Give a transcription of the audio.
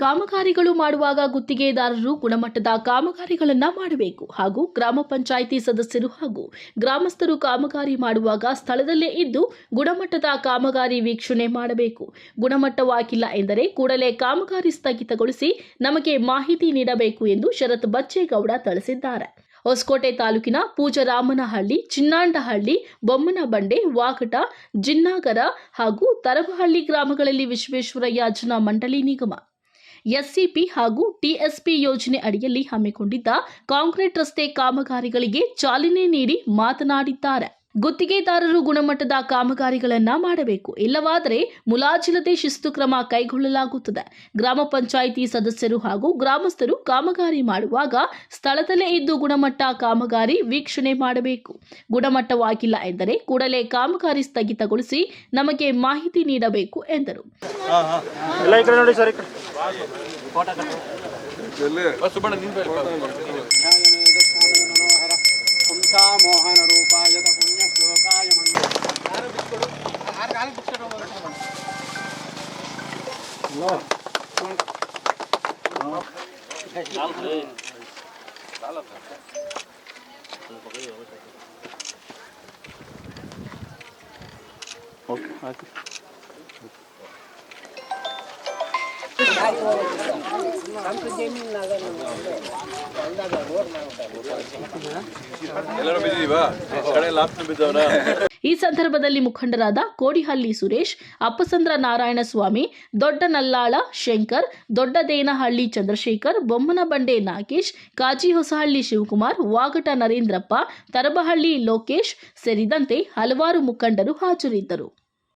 ಕಾಮಗಾರಿಗಳು ಮಾಡುವಾಗ ಗುತ್ತಿಗೆದಾರರು ಗುಣಮಟ್ಟದ ಕಾಮಗಾರಿಗಳನ್ನು ಮಾಡಬೇಕು ಹಾಗೂ ಗ್ರಾಮ ಪಂಚಾಯಿತಿ ಸದಸ್ಯರು ಹಾಗೂ ಗ್ರಾಮಸ್ಥರು ಕಾಮಗಾರಿ ಮಾಡುವಾಗ ಸ್ಥಳದಲ್ಲೇ ಇದ್ದು ಗುಣಮಟ್ಟದ ಕಾಮಗಾರಿ ವೀಕ್ಷಣೆ ಮಾಡಬೇಕು. ಗುಣಮಟ್ಟವಾಗಿಲ್ಲ ಎಂದರೆ ಕೂಡಲೇ ಕಾಮಗಾರಿ ಸ್ಥಗಿತಗೊಳಿಸಿ ನಮಗೆ ಮಾಹಿತಿ ನೀಡಬೇಕು ಎಂದು ಶರತ್ ಬಚ್ಚೇಗೌಡ ತಿಳಿಸಿದ್ದಾರೆ. ಹೊಸಕೋಟೆ ತಾಲೂಕಿನ ಪೂಜರಾಮನಹಳ್ಳಿ, ಚಿನ್ನಾಂಡಹಳ್ಳಿ, ಬೊಮ್ಮನಬಂಡೆ, ವಾಕಟ, ಜಿನ್ನಾಗರ ಹಾಗೂ ತರಬಹಳ್ಳಿ ಗ್ರಾಮಗಳಲ್ಲಿ ವಿಶ್ವೇಶ್ವರಯ್ಯ ಜನ ಮಂಡಳಿ ನಿಗಮ ಎಸ್ಸಿಪಿ ಹಾಗೂ ಟಿಎಸ್ಪಿ ಯೋಜನೆ ಅಡಿಯಲ್ಲಿ ಹಮ್ಮಿಕೊಂಡಿದ್ದ ಕಾಂಕ್ರೀಟ್ ರಸ್ತೆ ಕಾಮಗಾರಿಗಳಿಗೆ ಚಾಲನೆ ನೀಡಿ ಮಾತನಾಡಿದ್ದಾರೆ. ಗುತ್ತಿಗೆದಾರರು ಗುಣಮಟ್ಟದ ಕಾಮಗಾರಿಗಳನ್ನು ಮಾಡಬೇಕು, ಇಲ್ಲವಾದರೆ ಮುಲಾಜಿಲ್ಲದೆ ಶಿಸ್ತು ಕ್ರಮ ಕೈಗೊಳ್ಳಲಾಗುತ್ತದೆ. ಗ್ರಾಮ ಪಂಚಾಯಿತಿ ಸದಸ್ಯರು ಹಾಗೂ ಗ್ರಾಮಸ್ಥರು ಕಾಮಗಾರಿ ಮಾಡುವಾಗ ಸ್ಥಳದಲ್ಲೇ ಇದ್ದು ಗುಣಮಟ್ಟ ಕಾಮಗಾರಿ ವೀಕ್ಷಣೆ ಮಾಡಬೇಕು. ಗುಣಮಟ್ಟವಾಗಿಲ್ಲ ಎಂದರೆ ಕೂಡಲೇ ಕಾಮಗಾರಿ ಸ್ಥಗಿತಗೊಳಿಸಿ ನಮಗೆ ಮಾಹಿತಿ ನೀಡಬೇಕು ಎಂದರು. ಮೋಹನ ರೂಪಾಯ ಪುಣ್ಯ ಶ್ಲೋಕಾಯ ಈ ಸಂದರ್ಭದಲ್ಲಿ ಮುಖಂಡರಾದ ಕೋಡಿಹಳ್ಳಿ ಸುರೇಶ್, ಅಪ್ಪಸಂದ್ರ ನಾರಾಯಣಸ್ವಾಮಿ, ದೊಡ್ಡನಲ್ಲಾಳ ಶಂಕರ್, ದೊಡ್ಡದೇನಹಳ್ಳಿ ಚಂದ್ರಶೇಖರ್, ಬೊಮ್ಮನಬಂಡೆ ನಾಗೇಶ್, ಕಾಜಿಹೊಸಹಳ್ಳಿ ಶಿವಕುಮಾರ್, ವಾಗಟ ನರೇಂದ್ರಪ್ಪ, ತರಬಹಳ್ಳಿ ಲೋಕೇಶ್ ಸೇರಿದಂತೆ ಹಲವಾರು ಮುಖಂಡರು ಹಾಜರಿದ್ದರು.